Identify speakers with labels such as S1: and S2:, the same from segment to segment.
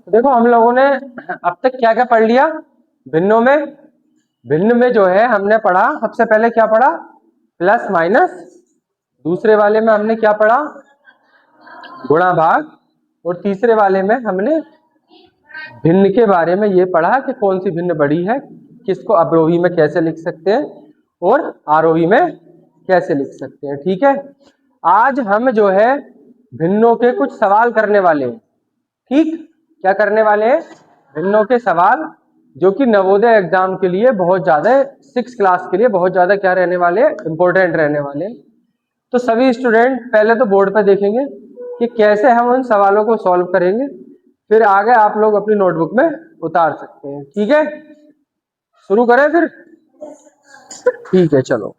S1: देखो हम लोगों ने अब तक क्या क्या पढ़ लिया भिन्नों में। भिन्न में जो है हमने पढ़ा, सबसे पहले क्या पढ़ा, प्लस माइनस। दूसरे वाले में हमने क्या पढ़ा, गुणा भाग। और तीसरे वाले में हमने भिन्न के बारे में ये पढ़ा कि कौन सी भिन्न बड़ी है, किसको अवरोही में कैसे लिख सकते हैं और आरोही में कैसे लिख सकते हैं। ठीक है, आज हम जो है भिन्नों के कुछ सवाल करने वाले हैं। ठीक, क्या करने वाले हैं, भिन्नों के सवाल, जो कि नवोदय एग्जाम के लिए बहुत ज्यादा, 6 क्लास के लिए बहुत ज्यादा क्या रहने वाले, इंपॉर्टेंट रहने वाले। तो सभी स्टूडेंट पहले तो बोर्ड पर देखेंगे कि कैसे हम उन सवालों को सॉल्व करेंगे, फिर आगे आप लोग अपनी नोटबुक में उतार सकते हैं। ठीक है, शुरू करें फिर। ठीक है, चलो।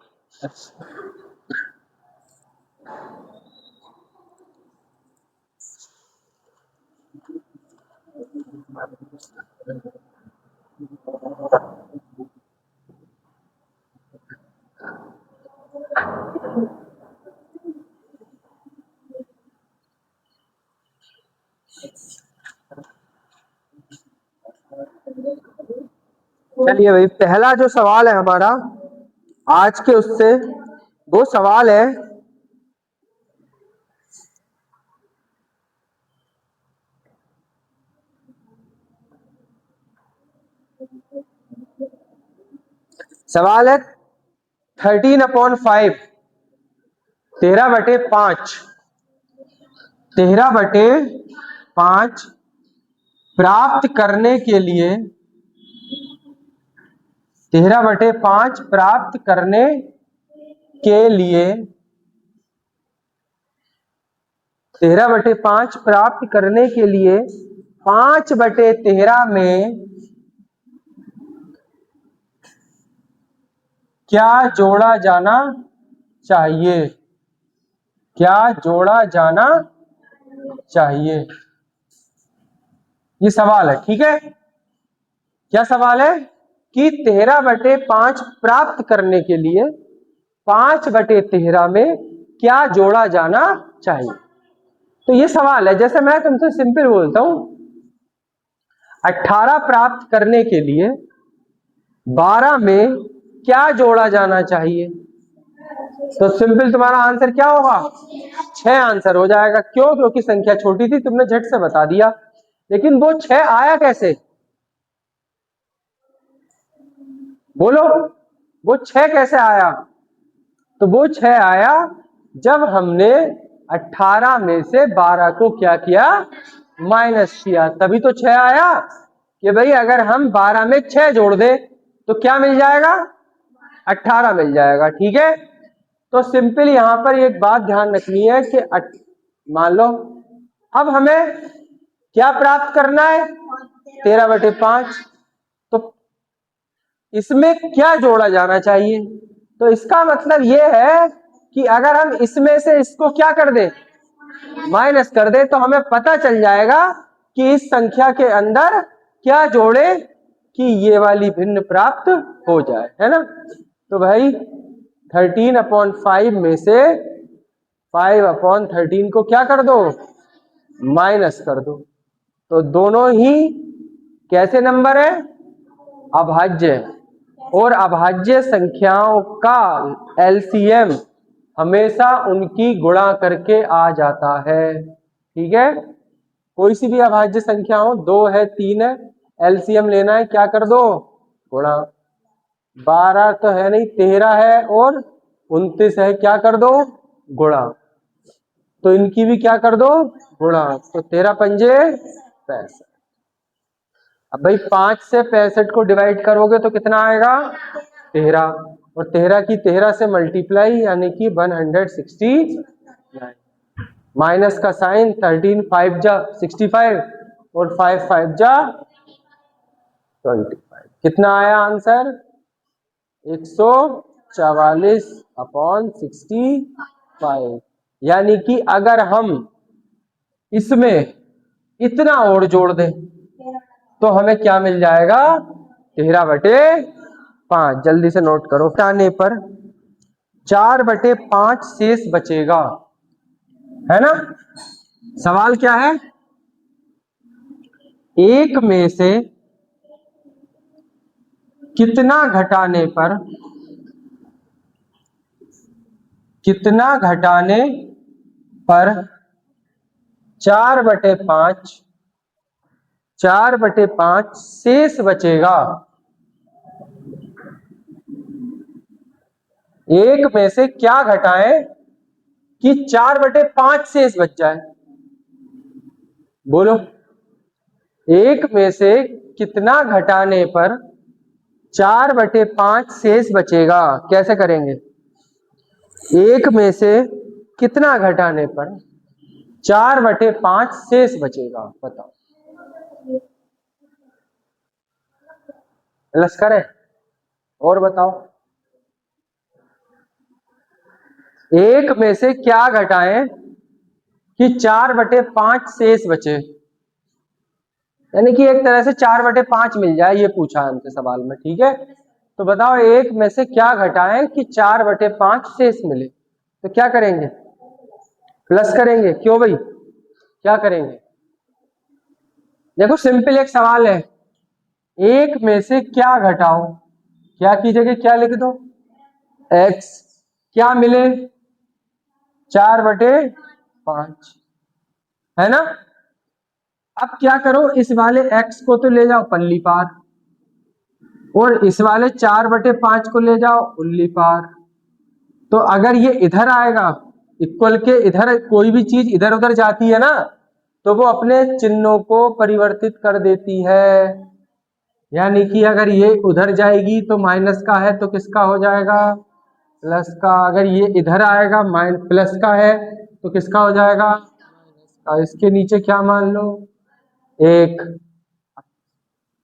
S1: चलिए भाई, पहला जो सवाल है हमारा आज के उससे, वो सवाल है सवाल है 13/5, 13/5, 13/5 प्राप्त करने के लिए, 13/5 प्राप्त करने के लिए, 13/5 प्राप्त करने के लिए 5/13 में क्या जोड़ा जाना चाहिए, क्या जोड़ा जाना चाहिए, ये सवाल है। ठीक है, क्या सवाल है कि 13/5 प्राप्त करने के लिए 5/13 में क्या जोड़ा जाना चाहिए। तो ये सवाल है, जैसे मैं तुमसे सिंपल बोलता हूं, 18 प्राप्त करने के लिए 12 में क्या जोड़ा जाना चाहिए। तो सिंपल तुम्हारा आंसर क्या होगा, 6 आंसर हो जाएगा। क्यों, क्योंकि संख्या छोटी थी, तुमने झट से बता दिया। लेकिन वो 6 आया कैसे, बोलो, वो 6 कैसे आया। तो वो 6 आया जब हमने 18 में से 12 को क्या किया, माइनस किया, तभी तो 6 आया। कि भाई अगर हम 12 में 6 जोड़ दे तो क्या मिल जाएगा, 18 मिल जाएगा। ठीक है, तो सिंपल यहां पर एक बात ध्यान रखनी है कि मान लो अब हमें क्या प्राप्त करना है, 13/5, तो इसमें क्या जोड़ा जाना चाहिए। तो इसका मतलब यह है कि अगर हम इसमें से इसको क्या कर दे, माइनस कर दे, तो हमें पता चल जाएगा कि इस संख्या के अंदर क्या जोड़े कि ये वाली भिन्न प्राप्त हो जाए, है ना। तो भाई 13/5 में से 5/13 को क्या कर दो, माइनस कर दो। तो दोनों ही कैसे नंबर है, अभाज्य। और अभाज्य संख्याओं का एलसीएम हमेशा उनकी गुणा करके आ जाता है। ठीक है, कोई सी भी अभाज्य संख्या हो, 2 है 3 है, एलसीएम लेना है, क्या कर दो, गुणा। 12 तो है नहीं, 13 है और 29 है, क्या कर दो, गुणा। तो इनकी भी क्या कर दो, गुणा। तो 13×5 65। अब भाई 5 से 65 को डिवाइड करोगे तो कितना आएगा, 13, और 13 की 13 से मल्टीप्लाई, यानी कि 169। माइनस का साइन, 13 5 जा 65 और 5 5 जा 25। कितना आया आंसर, 144/65। यानी कि अगर हम इसमें इतना और जोड़ दें तो हमें क्या मिल जाएगा, 13/5। जल्दी से नोट करो, हटाने पर 4/5 शेष बचेगा, है ना। सवाल क्या है, एक में से कितना घटाने पर 4/5 4/5 शेष बचेगा। एक में से क्या घटाएं कि 4/5 शेष बच जाए? बोलो, एक में से कितना घटाने पर 4/5 शेष बचेगा? कैसे करेंगे? एक में से कितना घटाने पर 4/5 शेष बचेगा? बताओ। प्लस करें और बताओ। एक में से क्या घटाएं कि 4/5 शेष बचे? यानी कि एक तरह से 4/5 मिल जाए, ये पूछा है हमसे सवाल में। ठीक है, तो बताओ एक में से क्या घटाएं कि 4/5 शेष मिले? तो क्या करेंगे? प्लस करेंगे। क्यों भाई, क्या करेंगे? देखो सिंपल एक सवाल है, एक में से क्या घटाओ, क्या की जगह क्या लिख दो? x। क्या मिले? 4/5, है ना। अब क्या करो, इस वाले x को तो ले जाओ पल्ली पार, और इस वाले 4/5 को ले जाओ उल्ली पार। तो अगर ये इधर आएगा, इक्वल के इधर कोई भी चीज इधर उधर जाती है ना, तो वो अपने चिन्हों को परिवर्तित कर देती है। यानी कि अगर ये उधर जाएगी तो माइनस का है तो किसका हो जाएगा? प्लस का। अगर ये इधर आएगा प्लस का है तो किसका हो जाएगा? माइनस का। इसके नीचे क्या मान लो? 1।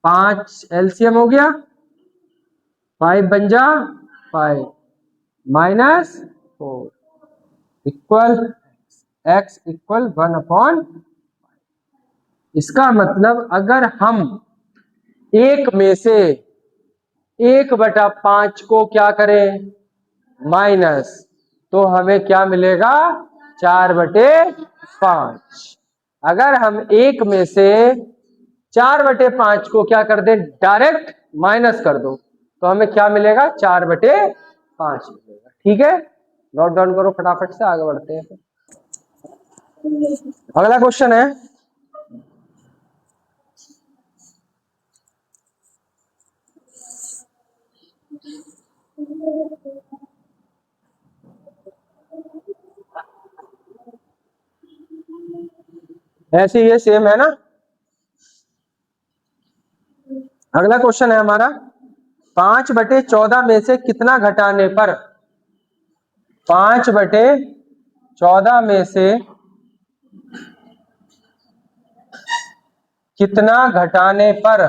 S1: 5 एलसीएम हो गया, 5 बन जा 5 -4 इक्वल x इक्वल 1/। इसका मतलब अगर हम एक में से 1/5 को क्या करें? माइनस, तो हमें क्या मिलेगा? 4/5। अगर हम एक में से 4/5 को क्या कर दें? डायरेक्ट माइनस कर दो, तो हमें क्या मिलेगा? 4/5 मिलेगा। ठीक है, नोट डाउन करो फटाफट से, आगे बढ़ते हैं। अगला क्वेश्चन है, ऐसे ये सेम है ना। अगला क्वेश्चन है हमारा, 5/14 में से कितना घटाने पर 5/14 में से कितना घटाने पर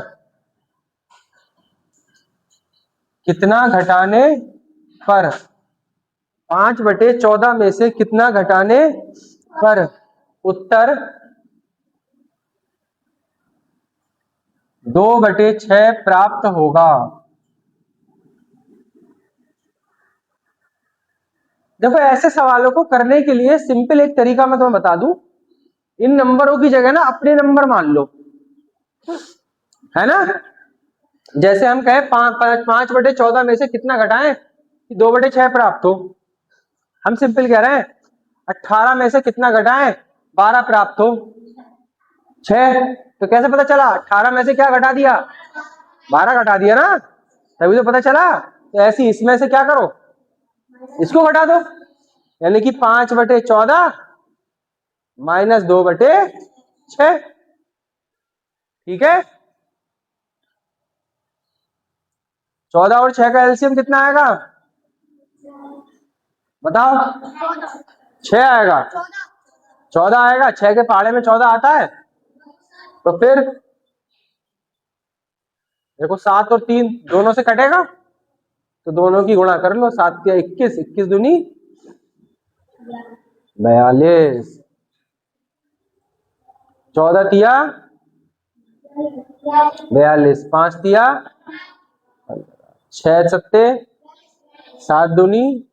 S1: 5/14 में से कितना घटाने पर उत्तर 2/6 प्राप्त होगा? देखो ऐसे सवालों को करने के लिए सिंपल एक तरीका मैं तुम्हें बता दूं, इन नंबरों की जगह ना अपने नंबर मान लो, है ना। जैसे हम कहें 5/14 में से कितना घटाएं कि 2/6 प्राप्त हो, हम सिंपल कह रहे हैं 18 में से कितना घटाएं? 12 प्राप्त हो 6। तो कैसे पता चला? 18 में से क्या घटा दिया? 12 घटा दिया ना, तभी तो पता चला। तो ऐसी इसमें से क्या करो? इसको घटा दो, यानी कि 5/14 -2/6। ठीक है, 14 और 6 का एलसीएम कितना आएगा? बताओ। 6 आएगा, 14 आएगा। 6 के पहाड़े में 14 आता है, तो फिर देखो 7 और 3 दोनों से कटेगा, तो दोनों की गुणा कर लो। 7 या 21, 21 दूनी 42, 14 तिया 42, 5 तिया 6 सत्ते 7 दूनी,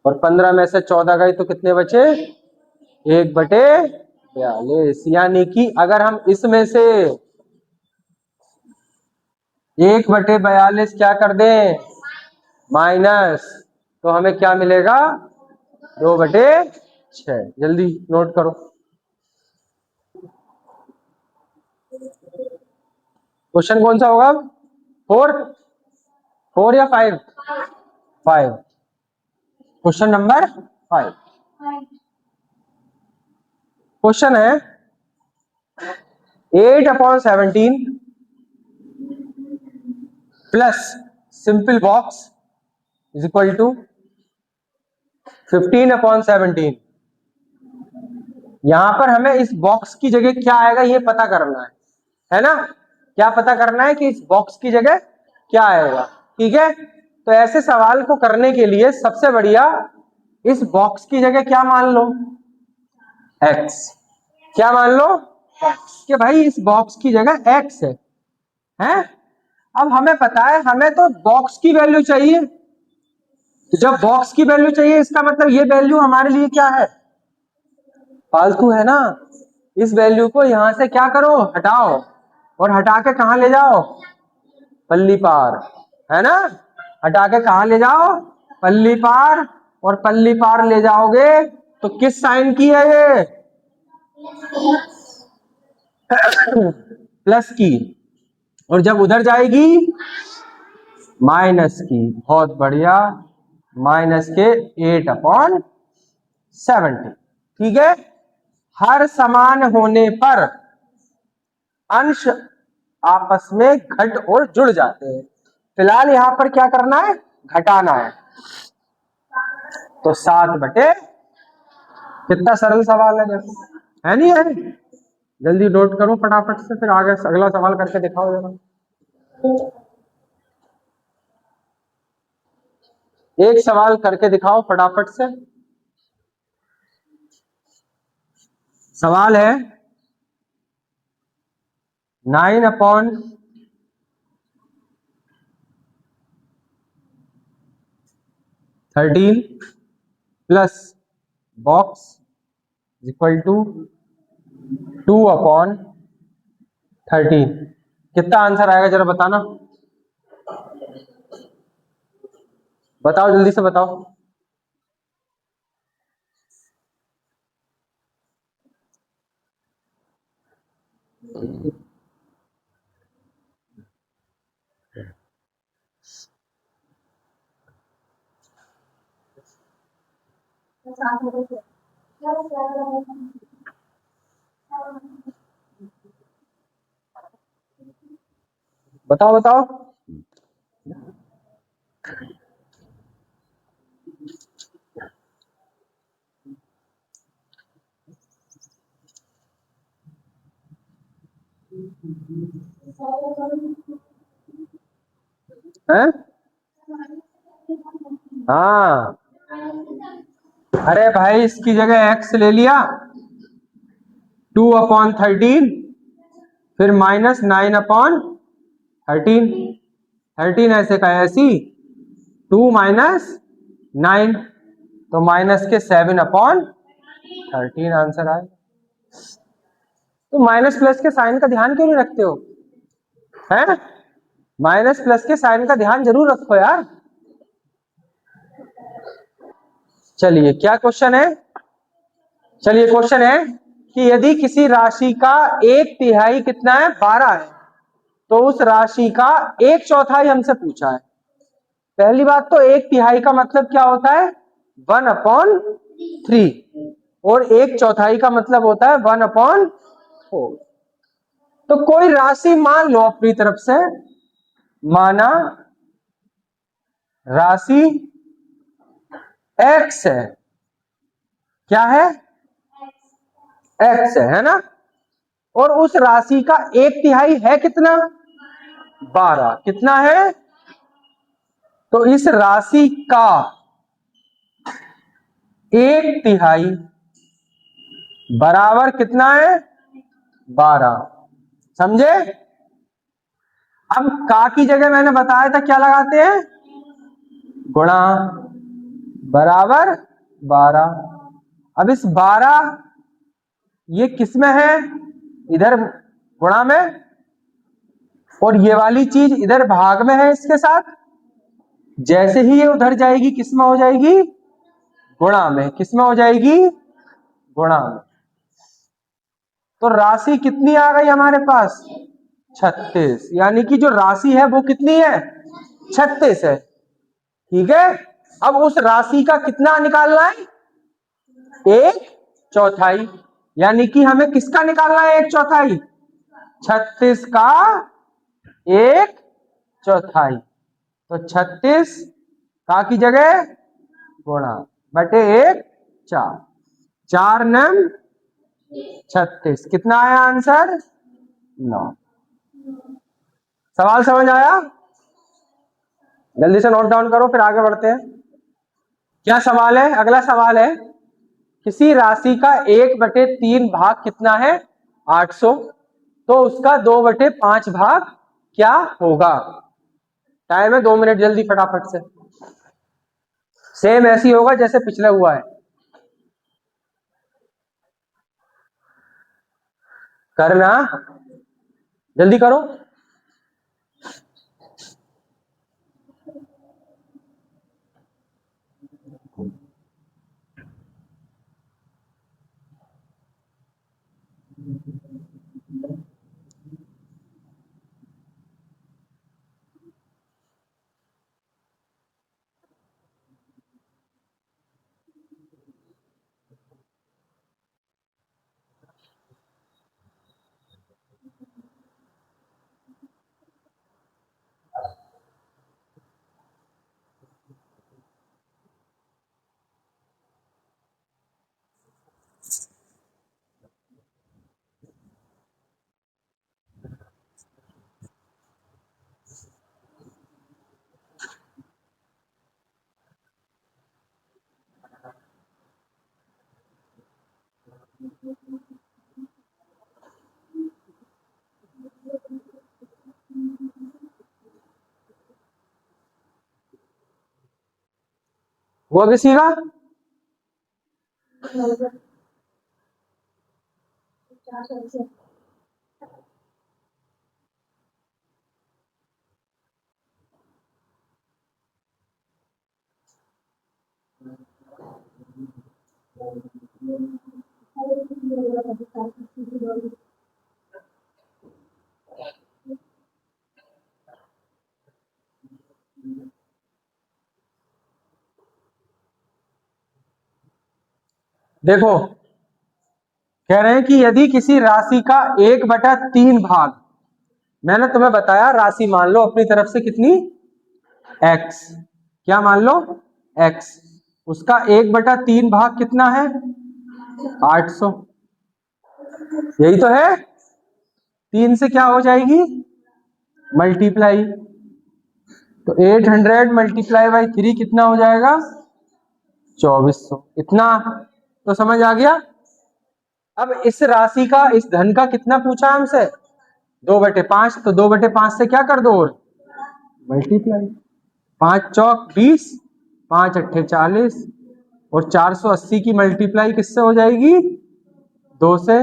S1: और 15 में से 14 गई तो कितने बचे? 1/2। 42, यानी कि अगर हम इसमें से 1/42 क्या कर दें माइनस, तो हमें क्या मिलेगा 2/6। जल्दी नोट करो। क्वेश्चन कौन सा होगा? 4 4 या 5? 5। Question number 5। क्वेश्चन है 8/17 plus simple box is equal to 15/17। यहां पर हमें इस बॉक्स की जगह क्या आएगा ये पता करना है ना? क्या पता करना है कि इस बॉक्स की जगह क्या आएगा। ठीक है, तो ऐसे सवाल को करने के लिए सबसे बढ़िया इस बॉक्स की जगह क्या मान लो x। क्या मान लो x, कि भाई इस बॉक्स की जगह x है, हैं? अब हमें पता है हमें तो बॉक्स की वैल्यू चाहिए, तो जब बॉक्स की वैल्यू चाहिए इसका मतलब ये वैल्यू हमारे लिए क्या है फालतू है ना। इस वैल्यू को यहां से क्या करो हटाओ, और हटा के कहां ले जाओ पल्ली पार, है ना? हटा के कहां ले जाओ पल्ली पार, और पल्ली पार ले जाओगे तो किस साइन की है ये प्लस की, और जब उधर जाएगी माइनस की। बहुत बढ़िया, माइनस के 8/70। ठीक है, हर समान होने पर अंश आपस में घट और जुड़ जाते हैं। फिलहाल यहां पर क्या करना है घटाना है, तो 7/, कितना सरल सवाल है देखो, है नहीं है? जल्दी नोट करो फटाफट से, फिर आगे अगला सवाल करके दिखाओ जरा। एक सवाल करके दिखाओ फटाफट से। सवाल है 9/13 प्लस बॉक्स इक्वल टू 2/13। कितना आंसर आएगा जरा बताना, बताओ जल्दी से बताओ। बताओ बताओ। हैं? हाँ, अरे भाई इसकी जगह x ले लिया 2/13, फिर माइनस 9/13। 13 ऐसे का ऐसी 2 माइनस 9, तो माइनस के 7/13 आंसर आए। तो माइनस प्लस के साइन का ध्यान क्यों नहीं रखते हो, हैं? माइनस प्लस के साइन का ध्यान जरूर रखो यार। चलिए क्या क्वेश्चन है, चलिए क्वेश्चन है कि यदि किसी राशि का 1/3 कितना है 12 है, तो उस राशि का 1/4 हमसे पूछा है। पहली बात तो 1/3 का मतलब क्या होता है 1/3, और 1/4 का मतलब होता है 1/4। तो कोई राशि मान लो अपनी तरफ से, माना राशि x है, क्या है x है ना? और उस राशि का 1/3 है कितना 12, कितना है? तो इस राशि का 1/3 बराबर कितना है 12, समझे? अब का की जगह मैंने बताया था क्या लगाते हैं गुणा, बराबर 12। अब इस 12 ये किस में है, इधर गुणा में, और ये वाली चीज इधर भाग में है इसके साथ। जैसे ही ये उधर जाएगी किस में हो जाएगी, गुणा में। किस में हो जाएगी, गुणा में। तो राशि कितनी आ गई हमारे पास, 36। यानी कि जो राशि है वो कितनी है, 36 है। ठीक है, अब उस राशि का कितना निकालना है, 1/4। यानी कि हमें किसका निकालना है 1/4, 36 का 1/4। तो 36 का की जगह गुणा बटे 1/4, 4 नम 36। कितना आया आंसर, 9। सवाल समझ आया, जल्दी से नोट डाउन करो फिर आगे बढ़ते हैं। क्या सवाल है, अगला सवाल है, किसी राशि का 1/3 भाग कितना है, 800। तो उसका 2/5 भाग क्या होगा। टाइम है 2 मिनट, जल्दी फटाफट से। सेम ऐसी होगा जैसे पिछले हुआ है, करना, जल्दी करो। हुआ किसी का, देखो कह रहे हैं कि यदि किसी राशि का 1/3 भाग, मैंने तुम्हें बताया राशि मान लो अपनी तरफ से कितनी, x। क्या मान लो, x। उसका 1/3 भाग कितना है, 800। यही तो है, 3 से क्या हो जाएगी, मल्टीप्लाई। तो 800 मल्टीप्लाई बाई 3 कितना हो जाएगा, 2400। इतना तो समझ आ गया। अब इस राशि का, इस धन का कितना पूछा हमसे, 2/5। तो 2/5 से क्या कर दो, और मल्टीप्लाई। 5 चौक 20, 5 अट्ठे 40, और 480 की मल्टीप्लाई किससे हो जाएगी, 2 से,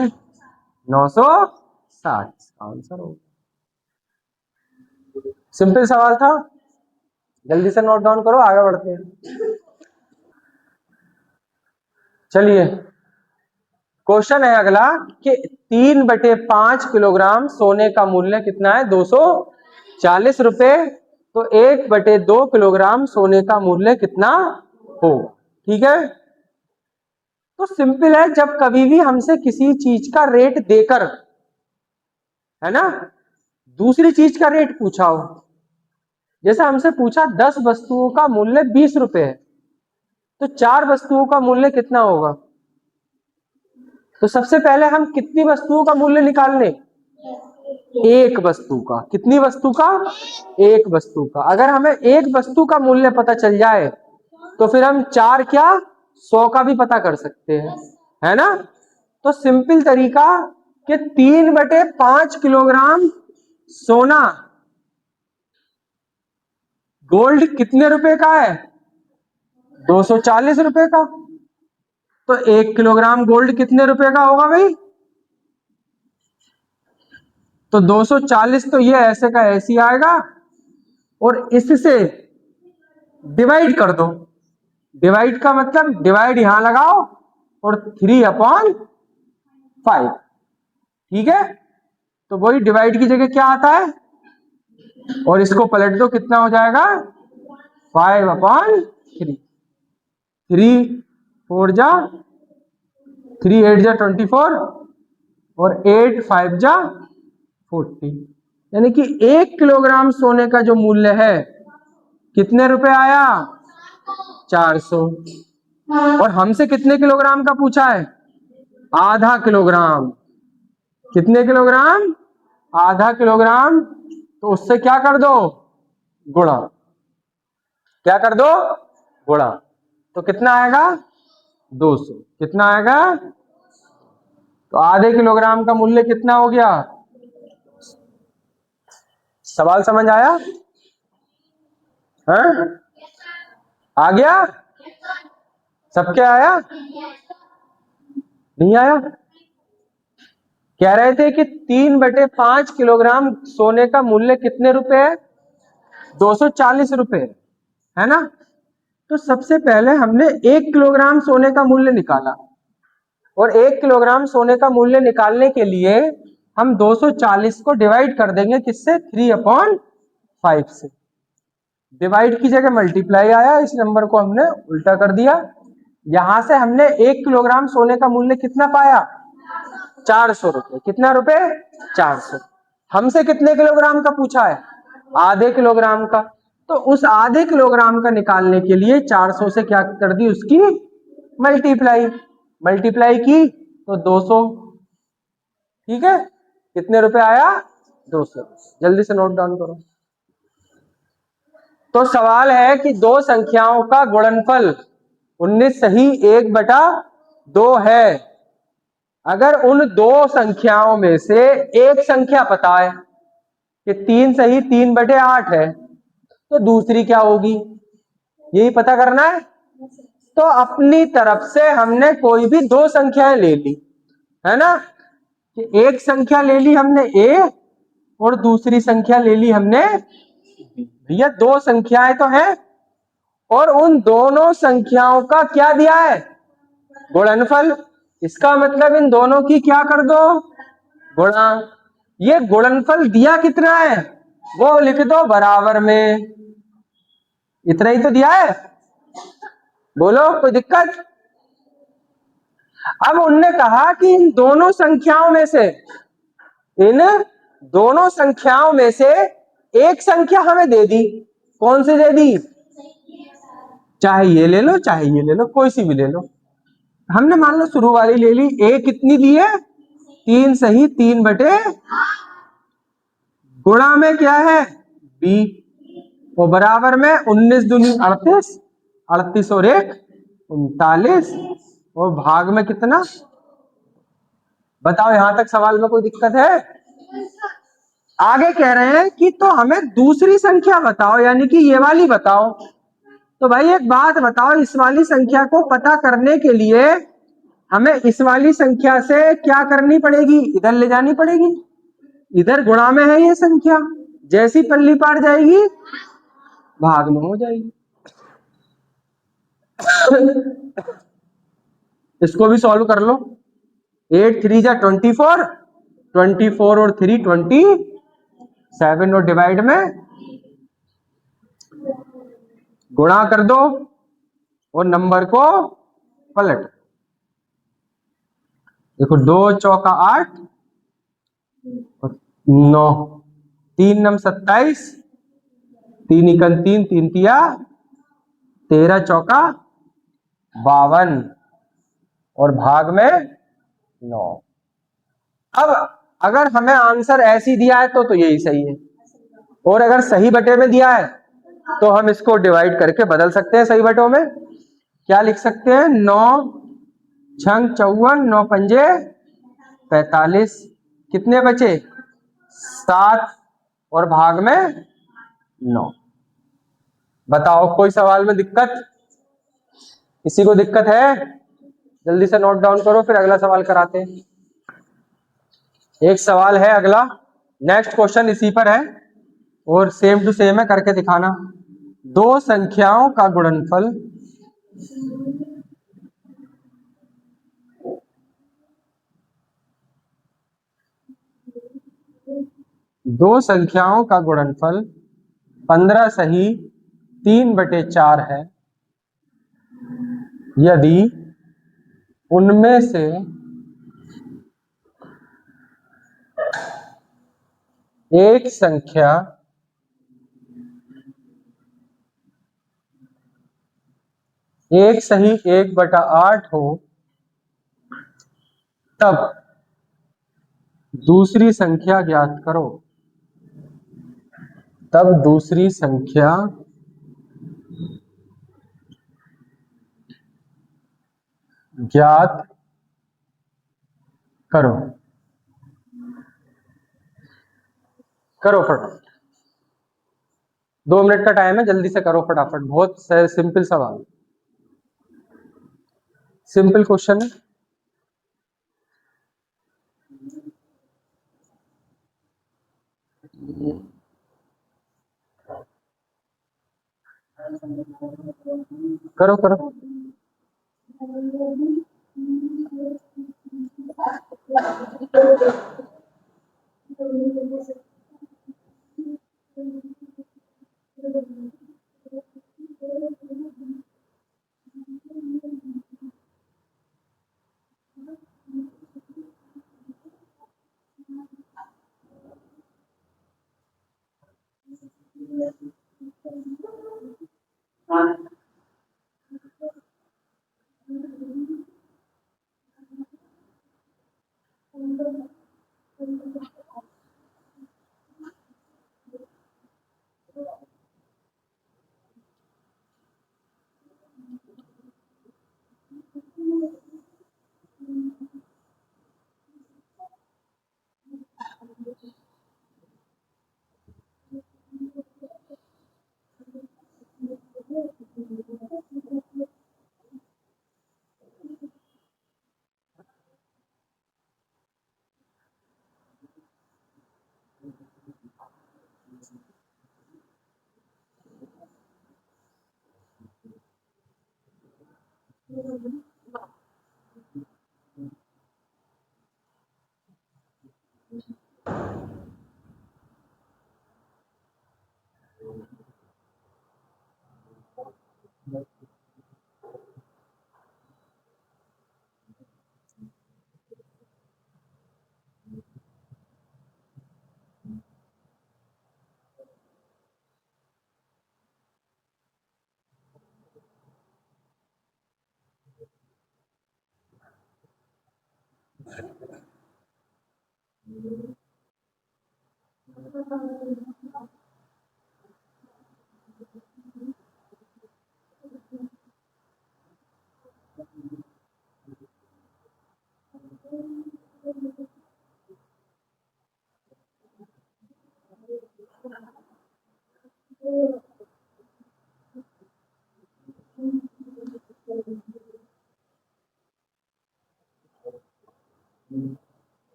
S1: 960 आंसर हो। सिंपल सवाल था, जल्दी से नोट डाउन करो आगे बढ़ते हैं। चलिए क्वेश्चन है अगला कि 3/5 किलोग्राम सोने का मूल्य कितना है, 240 रुपए। तो 1/2 किलोग्राम सोने का मूल्य कितना हो। ठीक है, तो सिंपल है, जब कभी भी हमसे किसी चीज का रेट देकर, है ना, दूसरी चीज का रेट पूछा हो, जैसे हमसे पूछा 10 वस्तुओं का मूल्य 20 रुपए है, तो 4 वस्तुओं का मूल्य कितना होगा। तो सबसे पहले हम कितनी वस्तुओं का मूल्य निकाल लें, एक वस्तु का। कितनी वस्तु का, एक वस्तु का। अगर हमें एक वस्तु का मूल्य पता चल जाए तो फिर हम 4 क्या, 100 का भी पता कर सकते हैं, है ना। तो सिंपल तरीका कि 3/5 किलोग्राम सोना, गोल्ड कितने रुपए का है, 240 रुपए का। तो 1 किलोग्राम गोल्ड कितने रुपए का होगा भाई, तो 240 तो ये ऐसे का ऐसे ही आएगा और इससे डिवाइड कर दो। डिवाइड का मतलब डिवाइड यहां लगाओ और 3/5, ठीक है। तो वही डिवाइड की जगह क्या आता है और इसको पलट दो, कितना हो जाएगा 5/3। 3 4 जा 3 8 जा 24 और 8 5 जा 40, यानी कि 1 किलोग्राम सोने का जो मूल्य है कितने रुपए आया 400। और हमसे कितने किलोग्राम का पूछा है आधा किलोग्राम। कितने किलोग्राम आधा किलोग्राम। तो उससे क्या कर दो गुणा। क्या कर दो गुणा। तो कितना आएगा 200। कितना आएगा तो आधे किलोग्राम का मूल्य कितना हो गया। सवाल समझ आया है? आ गया सबके आया नहीं आया। कह रहे थे कि 3/5 किलोग्राम सोने का मूल्य कितने रुपए है 240 रुपए है ना। तो सबसे पहले हमने 1 किलोग्राम सोने का मूल्य निकाला और 1 किलोग्राम सोने का मूल्य निकालने के लिए हम 240 को डिवाइड कर देंगे किससे 3/5 से। डिवाइड की जगह मल्टीप्लाई आया, इस नंबर को हमने उल्टा कर दिया। यहां से हमने 1 किलोग्राम सोने का मूल्य कितना पाया 400 रुपए। कितना रुपए 400। हमसे कितने किलोग्राम का पूछा है आधे किलोग्राम का। तो उस आधे किलोग्राम का निकालने के लिए 400 से क्या कर दी उसकी मल्टीप्लाई। मल्टीप्लाई की तो 200, ठीक है। कितने रुपए आया 200। जल्दी से नोट डाउन करो। तो सवाल है कि दो संख्याओं का गुणनफल 19 सही 1/2 है। अगर उन दो संख्याओं में से एक संख्या पता है कि 3 सही 3/8 है तो दूसरी क्या होगी यही पता करना है। तो अपनी तरफ से हमने कोई भी दो संख्याएं ले ली है ना, कि एक संख्या ले ली हमने a और दूसरी संख्या ले ली हमने b। भैया दो संख्याएं तो हैं और उन दोनों संख्याओं का क्या दिया है गुणनफल। इसका मतलब इन दोनों की क्या कर दो गुणा। ये गुणनफल दिया कितना है वो लिख दो बराबर में। इतना ही तो दिया है, बोलो कोई दिक्कत। अब उनने कहा कि इन दोनों संख्याओं में से एक संख्या हमें दे दी। कौन सी दे दी चाहे ये ले लो चाहे ये ले लो, कोई सी भी ले लो। हमने मान लो शुरू वाली ले ली। a कितनी दी है 3 सही 3/8 गुणा में क्या है b वो बराबर में 19 दूनी 38, 38 और 1 39 और भाग में कितना। बताओ यहां तक सवाल में कोई दिक्कत है। आगे कह रहे हैं कि तो हमें दूसरी संख्या बताओ यानी कि ये वाली बताओ। तो भाई एक बात बताओ, इस वाली संख्या को पता करने के लिए हमें इस वाली संख्या से क्या करनी पड़ेगी इधर ले जानी पड़ेगी। इधर गुणा में है ये संख्या, जैसी पल्ली पार जाएगी भाग में हो जाएगी। इसको भी सॉल्व कर लो। 8 3 जा 24, 24 और 3 27 और डिवाइड में गुणा कर दो और नंबर को पलट। देखो 2 चौका 8 और 9, 3 नम 27, 3 इकन 3, 3 तिया 13 चौका 52 और भाग में 9। अब अगर हमें आंसर ऐसी दिया है तो यही सही है, और अगर सही बटे में दिया है तो हम इसको डिवाइड करके बदल सकते हैं सही बटों में। क्या लिख सकते हैं 9 छंग 54, 9 पंजे 45, कितने बचे 7 और भाग में 9। बताओ कोई सवाल में दिक्कत, किसी को दिक्कत है जल्दी से नोट डाउन करो फिर अगला सवाल कराते हैं। एक सवाल है अगला नेक्स्ट क्वेश्चन इसी पर है और सेम टू सेम है, करके दिखाना। दो संख्याओं का गुणनफल दो संख्याओं का गुणनफल 15 सही 3/4 है यदि उनमें से एक संख्या एक सही 1/8 हो, तब दूसरी संख्या ज्ञात करो। तब दूसरी संख्या ज्ञात करो। करो फटाफट, 2 मिनट का टाइम है, जल्दी से करो फटाफट। बहुत सिंपल सवाल, सिंपल क्वेश्चन है। करो करो।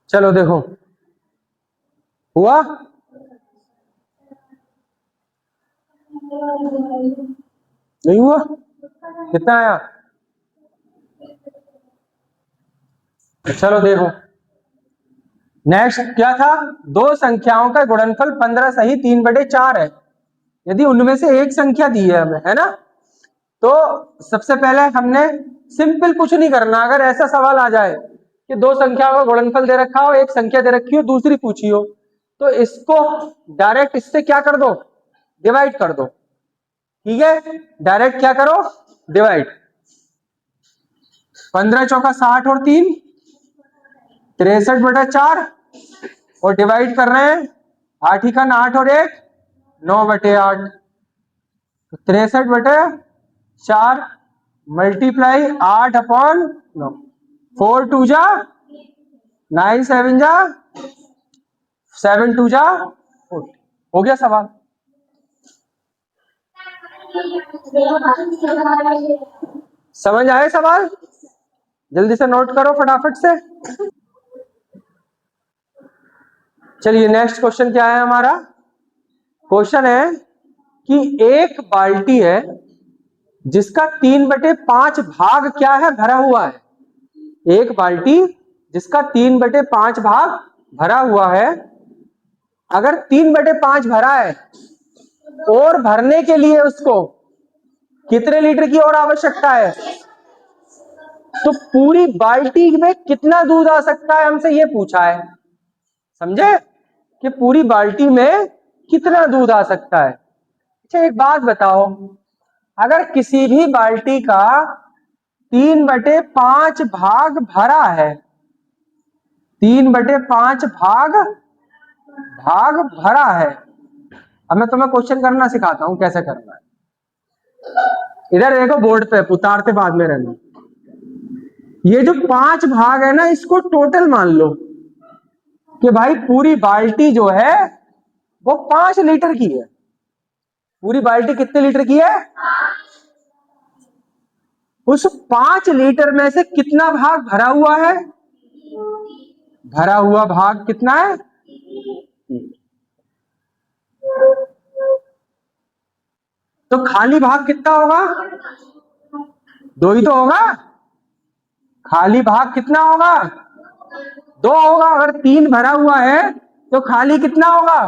S1: चलो देखो, हुआ? नहीं हुआ? कितना आया? चलो देखो, नेक्स्ट क्या था? दो संख्याओं का गुणनफल 15 सही 3/4 है यदि उनमें से एक संख्या दी है हमें, है ना? तो सबसे पहले हमने सिंपल, कुछ नहीं करना। अगर ऐसा सवाल आ जाए कि दो संख्याओं का गुणनफल दे रखा हो, एक संख्या दे रखी हो, दूसरी पूछी हो, तो इसको डायरेक्ट इससे क्या कर दो? डिवाइड कर दो। ठीक है, डायरेक्ट क्या करो? डिवाइड। 15 चौका 60 और 3 63/4 और डिवाइड कर रहे हैं 8 ही का 8 और 1 9/8। 63/4 मल्टीप्लाई 8/9। 4 2 जा 9 7 जा 7 2 जा 40। हो गया सवाल? समझ आए सवाल? जल्दी से नोट करो फटाफट से। चलिए नेक्स्ट क्वेश्चन क्या है हमारा। क्वेश्चन है कि एक बाल्टी है जिसका 3/5 भाग क्या है, भरा हुआ है। एक बाल्टी जिसका 3/5 भाग भरा हुआ है। अगर 3/5 भरा है और भरने के लिए उसको कितने लीटर की और आवश्यकता है, तो पूरी बाल्टी में कितना दूध आ सकता है, हमसे ये पूछा है। समझे कि पूरी बाल्टी में कितना दूध आ सकता है। अच्छा एक बात बताओ, अगर किसी भी बाल्टी का 3/5 भाग भरा है, 3/5 भाग भाग भरा है। अब मैं तुम्हें क्वेश्चन करना सिखाता हूं कैसे करना है। इधर देखो बोर्ड पे, उतारते बाद में रहना। ये जो 5 भाग है ना, इसको टोटल मान लो कि भाई पूरी बाल्टी जो है वो 5 लीटर की है। पूरी बाल्टी कितने लीटर की है? उस 5 लीटर में से कितना भाग भरा हुआ है? भरा हुआ भाग कितना है? तो खाली भाग कितना होगा? 2 ही तो होगा। खाली भाग कितना होगा? 2 होगा। अगर 3 भरा हुआ है तो खाली कितना होगा?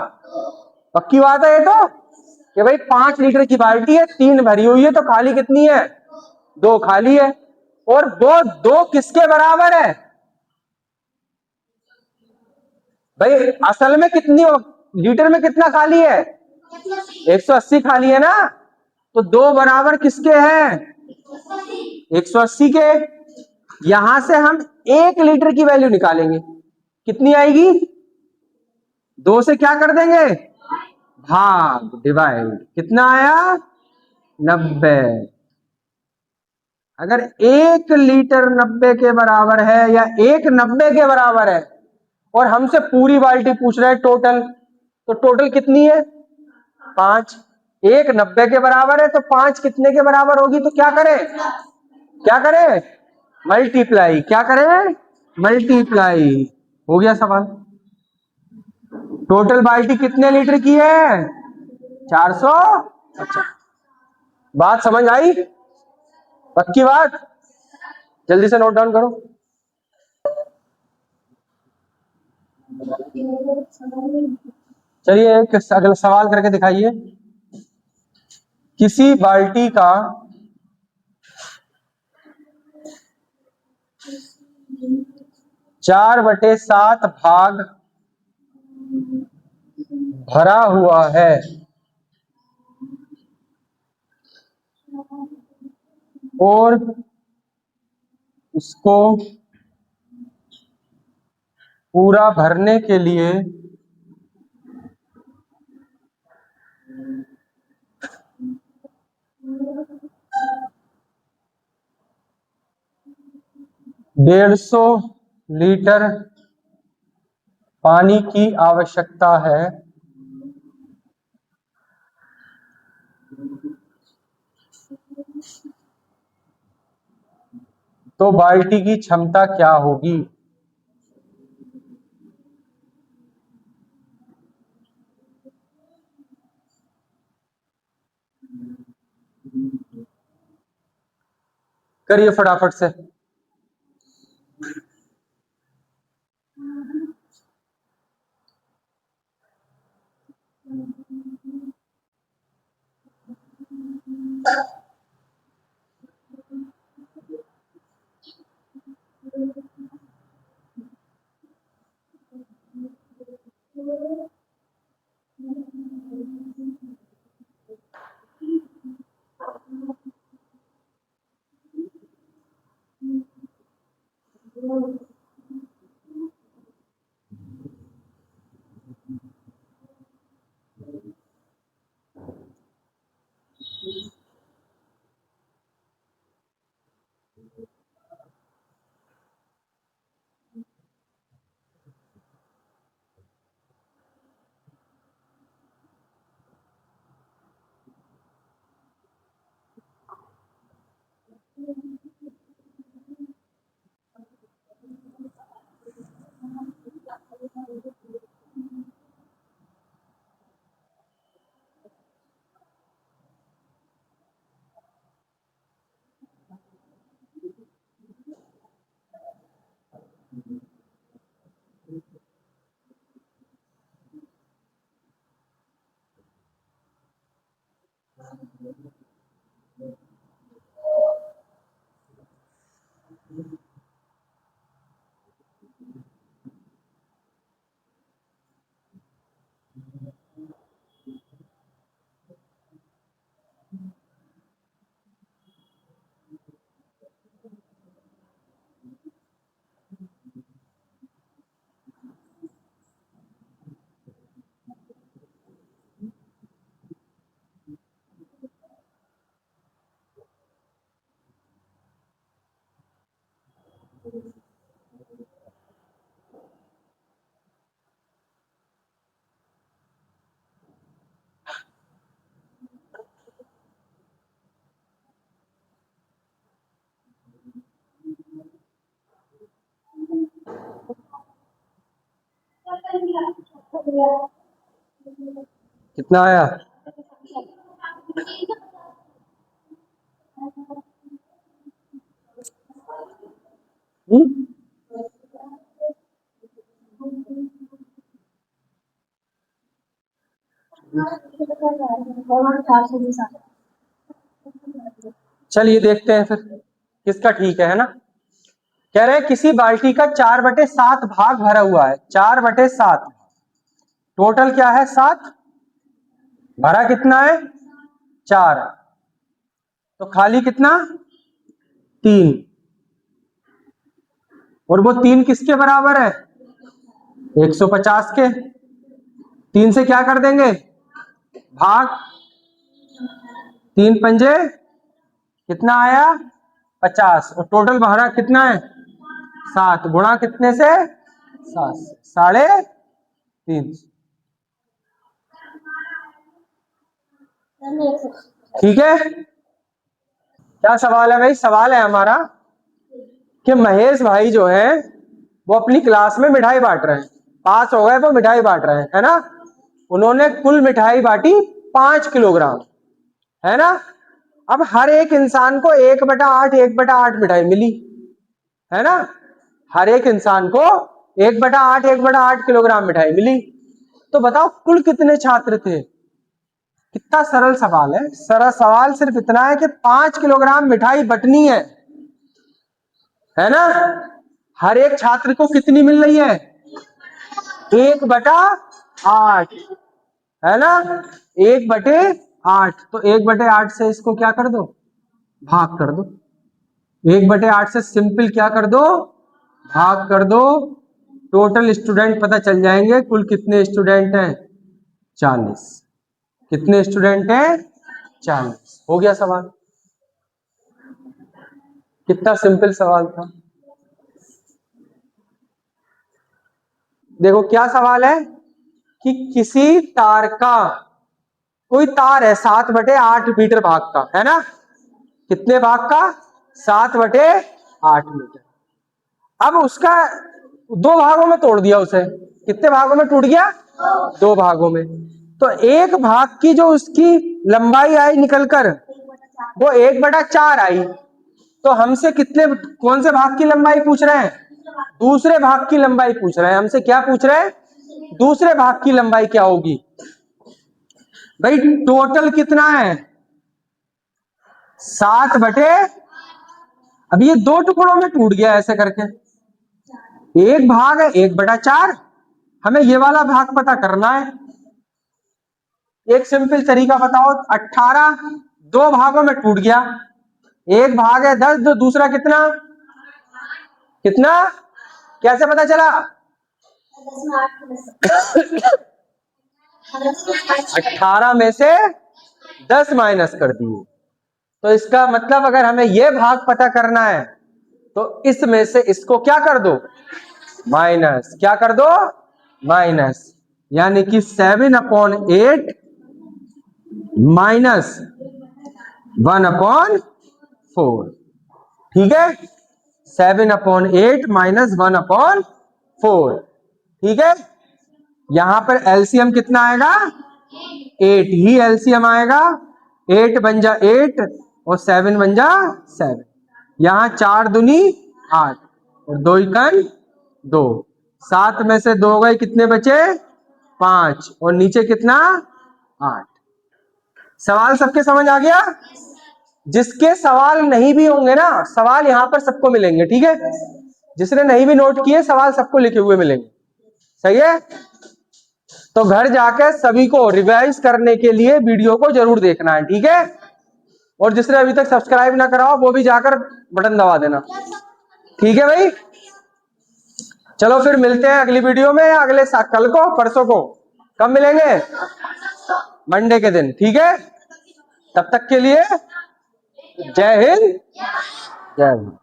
S1: पक्की बात है ये तो, कि भाई 5 लीटर की बाल्टी है, 3 भरी हुई है, तो खाली कितनी है? 2 खाली है। और वो 2 किसके बराबर है भाई? असल में कितनी लीटर में कितना खाली है? 180 खाली है ना। तो 2 बराबर किसके हैं? 180 के। यहां से हम 1 लीटर की वैल्यू निकालेंगे, कितनी आएगी? 2 से क्या कर देंगे? भाग, डिवाइड। कितना आया? 90। अगर 1 लीटर 90 के बराबर है या 1 90 के बराबर है, और हमसे पूरी बाल्टी पूछ रहा है टोटल, तो टोटल कितनी है? 5। 1 90 के बराबर है तो 5 कितने के बराबर होगी? तो क्या करें? क्या करें? मल्टीप्लाई। क्या करें? मल्टीप्लाई। हो गया सवाल। टोटल बाल्टी कितने लीटर की है? 400। अच्छा, बात समझ आई? पक्की बात? जल्दी से नोट डाउन करो। चलिए एक अगला सवाल करके दिखाइए। किसी बाल्टी का 4/7 भाग भरा हुआ है और उसको पूरा भरने के लिए डेढ़ सौ लीटर पानी की आवश्यकता है, तो बाल्टी की क्षमता क्या होगी? करिए फटाफट से। कितना आया? चलिए देखते हैं फिर किसका ठीक है ना। कह रहे हैं किसी बाल्टी का 4/7 भाग भरा हुआ है, 4/7, टोटल क्या है 7, भरा कितना है 4, तो खाली कितना 3, और वो 3 किसके बराबर है 150 के। 3 से क्या कर देंगे भाग, 3 पंजे कितना आया 50, और टोटल भरा कितना है 7, गुणा कितने से 7 से 3.5। ठीक है, क्या सवाल है भाई? सवाल है हमारा कि महेश भाई जो है वो अपनी क्लास में मिठाई बांट रहे हैं, पास हो गए, वो मिठाई बांट रहे हैं, है ना। उन्होंने कुल मिठाई बांटी 5 किलोग्राम, है ना। अब हर एक इंसान को 1/8 मिठाई मिली, है ना। हर एक इंसान को 1/8 किलोग्राम मिठाई मिली। तो बताओ कुल कितने छात्र थे? कितना सरल सवाल है। सरल सवाल सिर्फ इतना है कि 5 किलोग्राम मिठाई बटनी है ना। हर एक छात्र को कितनी मिल रही है 1/8, है ना, 1/8। तो 1/8 से इसको क्या कर दो भाग कर दो, 1/8 से सिंपल क्या कर दो भाग कर दो। टोटल स्टूडेंट पता चल जाएंगे, कुल कितने स्टूडेंट हैं 40। कितने स्टूडेंट हैं 40। हो गया सवाल, कितना सिंपल सवाल था। देखो क्या सवाल है कि किसी तार का, कोई तार है 7/8 मीटर भाग का, है ना। कितने भाग का 7/8 मीटर। अब उसका 2 भागों में तोड़ दिया उसे, कितने भागों में टूट गया 2 भागों में। तो एक भाग की जो उसकी लंबाई आई निकलकर वो 1/4 आई। तो हमसे कितने, कौन से भाग की लंबाई पूछ रहे हैं? दूसरे भाग की लंबाई पूछ रहे हैं हमसे। क्या पूछ रहे हैं? दूसरे भाग की लंबाई क्या होगी भाई। टोटल कितना है 7/, अब ये 2 टुकड़ों में टूट गया ऐसे करके। एक भाग है 1/4, हमें ये वाला भाग पता करना है। एक सिंपल तरीका बताओ, 18 2 भागों में टूट गया, एक भाग है 10, तो दूसरा कितना कितना, कैसे पता चला 18 में से 10 माइनस कर दिए। तो इसका मतलब अगर हमें यह भाग पता करना है तो इसमें से इसको क्या कर दो माइनस, क्या कर दो माइनस, यानी कि 7/8 माइनस 1/4। ठीक है, 7/8 माइनस 1/4। ठीक है, यहां पर एलसीएम कितना आएगा 8 ही एलसीएम आएगा। 8 बन जा 8 और 7 बन जा 7। यहां 4 दूनी 8 और 2 इकन 2, 7 में से 2 गए, कितने बचे 5, और नीचे कितना 8। सवाल सबके समझ आ गया? जिसके सवाल नहीं भी होंगे ना, सवाल यहां पर सबको मिलेंगे, ठीक है। जिसने नहीं भी नोट किए सवाल सबको लिखे हुए मिलेंगे, सही है। तो घर जाकर सभी को रिवाइज करने के लिए वीडियो को जरूर देखना है, ठीक है। और जिसने अभी तक सब्सक्राइब ना करा हो वो भी जाकर बटन दबा देना, ठीक है भाई। चलो फिर मिलते हैं अगली वीडियो में, अगले कल को, परसों को। कब मिलेंगे? मंडे के दिन, ठीक है। तब तक के लिए जय हिंद, जय हिंद।